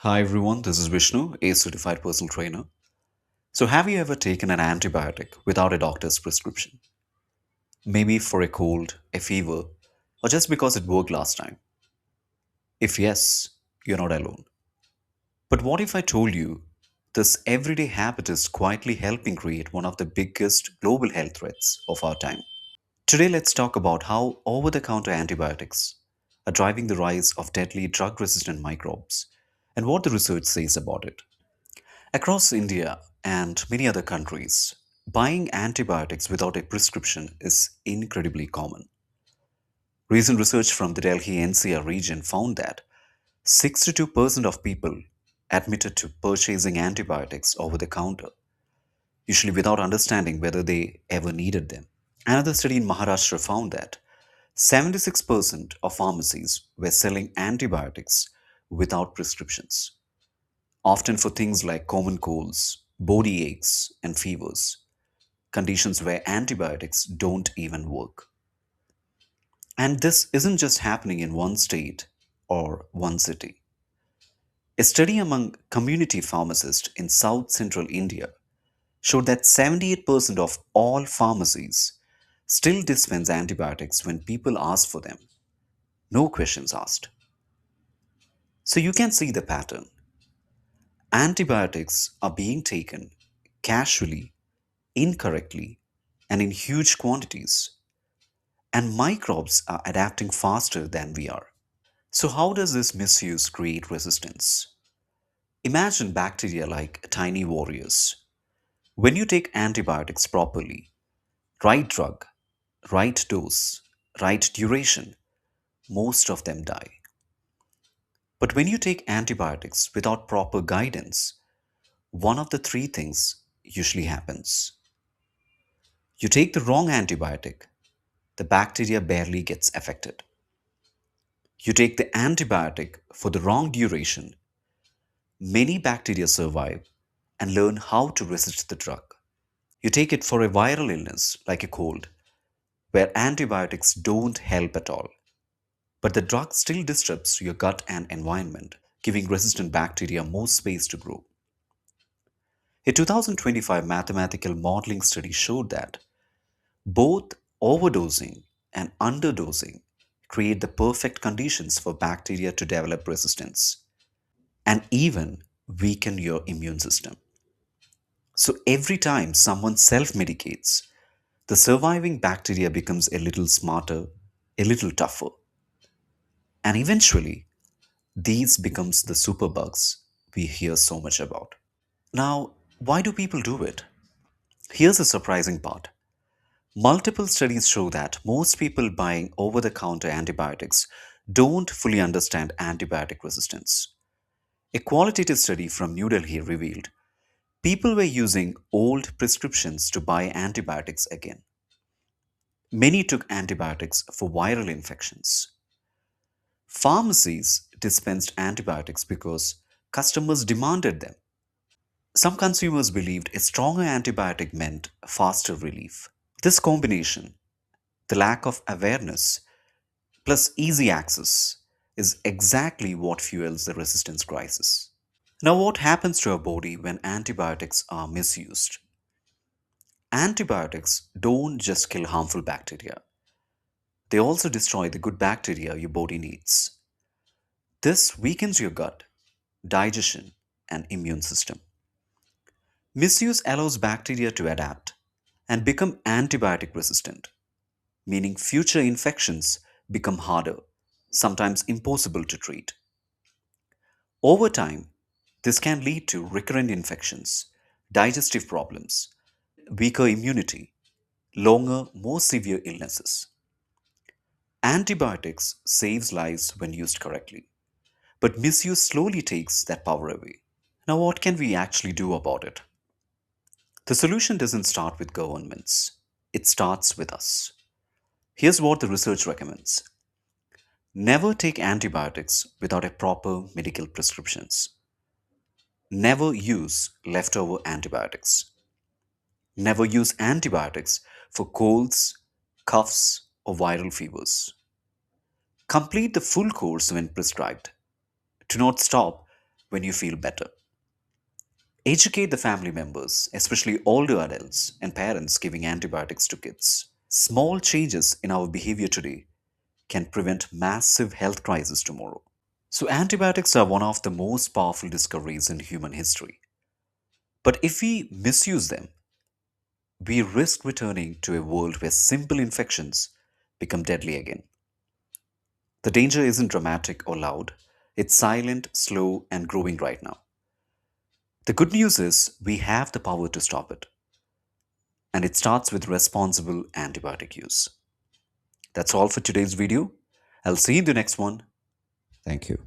Hi everyone, this is Vishnu, a certified personal trainer. So, have you ever taken an antibiotic without a doctor's prescription? Maybe for a cold, a fever, or just because it worked last time? If yes, you're not alone. But what if I told you this everyday habit is quietly helping create one of the biggest global health threats of our time? Today, let's talk about how over the counter antibiotics are driving the rise of deadly drug resistant microbes and what the research says about it. Across India and many other countries, buying antibiotics without a prescription is incredibly common. Recent research from the Delhi NCR region found that 62% of people admitted to purchasing antibiotics over the counter, usually without understanding whether they ever needed them. Another study in Maharashtra found that 76% of pharmacies were selling antibiotics without prescriptions, often for things like common colds, body aches, and fevers, conditions where antibiotics don't even work. And this isn't just happening in one state or one city. A study among community pharmacists in south central India showed that 78% of all pharmacies still dispense antibiotics when people ask for them, no questions asked. So you can see the pattern. Antibiotics are being taken casually, incorrectly, and in huge quantities, and microbes are adapting faster than we are. So, how does this misuse create resistance? Imagine bacteria like tiny warriors. When you take antibiotics properly, right drug, right dose, right duration, most of them die. But when you take antibiotics without proper guidance, one of the three things usually happens. You take the wrong antibiotic, the bacteria barely gets affected. You take the antibiotic for the wrong duration, many bacteria survive and learn how to resist the drug. You take it for a viral illness like a cold, where antibiotics don't help at all, but the drug still disrupts your gut and environment, giving resistant bacteria more space to grow. A 2025 mathematical modeling study showed that both overdosing and underdosing create the perfect conditions for bacteria to develop resistance and even weaken your immune system. So every time someone self medicates, the surviving bacteria becomes a little smarter, a little tougher, and eventually these becomes the superbugs we hear so much about. Now, why do people do it? Here's a surprising part. Multiple studies show that most people buying over the counter antibiotics don't fully understand antibiotic resistance. A qualitative study from New Delhi revealed people were using old prescriptions to buy antibiotics again. Many took antibiotics for viral infections. Pharmacies dispensed antibiotics because customers demanded them. Some consumers believed a stronger antibiotic meant faster relief. This combination, the lack of awareness plus easy access, is exactly what fuels the resistance crisis. Now, what happens to our body when antibiotics are misused? Antibiotics don't just kill harmful bacteria, they also destroy the good bacteria your body needs. This weakens your gut, digestion, and immune system. Misuse allows bacteria to adapt and become antibiotic resistant, meaning future infections become harder, sometimes impossible to treat. Over time, this can lead to recurrent infections, digestive problems, weaker immunity, longer, more severe illnesses. Antibiotics saves lives when used correctly, but misuse slowly takes that power away. Now, what can we actually do about it? The solution doesn't start with governments, it starts with us. Here's what the research recommends: never take antibiotics without a proper medical prescriptions. Never use leftover antibiotics. Never use antibiotics for colds, coughs, or viral fevers. Complete the full course when prescribed. Do not stop when you feel better. Educate the family members, especially older adults and parents giving antibiotics to kids. Small changes in our behavior today can prevent massive health crises tomorrow. So antibiotics are one of the most powerful discoveries in human history. But if we misuse them, we risk returning to a world where simple infections become deadly again. The danger isn't dramatic or loud, it's silent, slow, and growing right now. The good news is we have the power to stop it, and it starts with responsible antibiotic use. That's all for today's video. I'll see you in the next one. Thank you.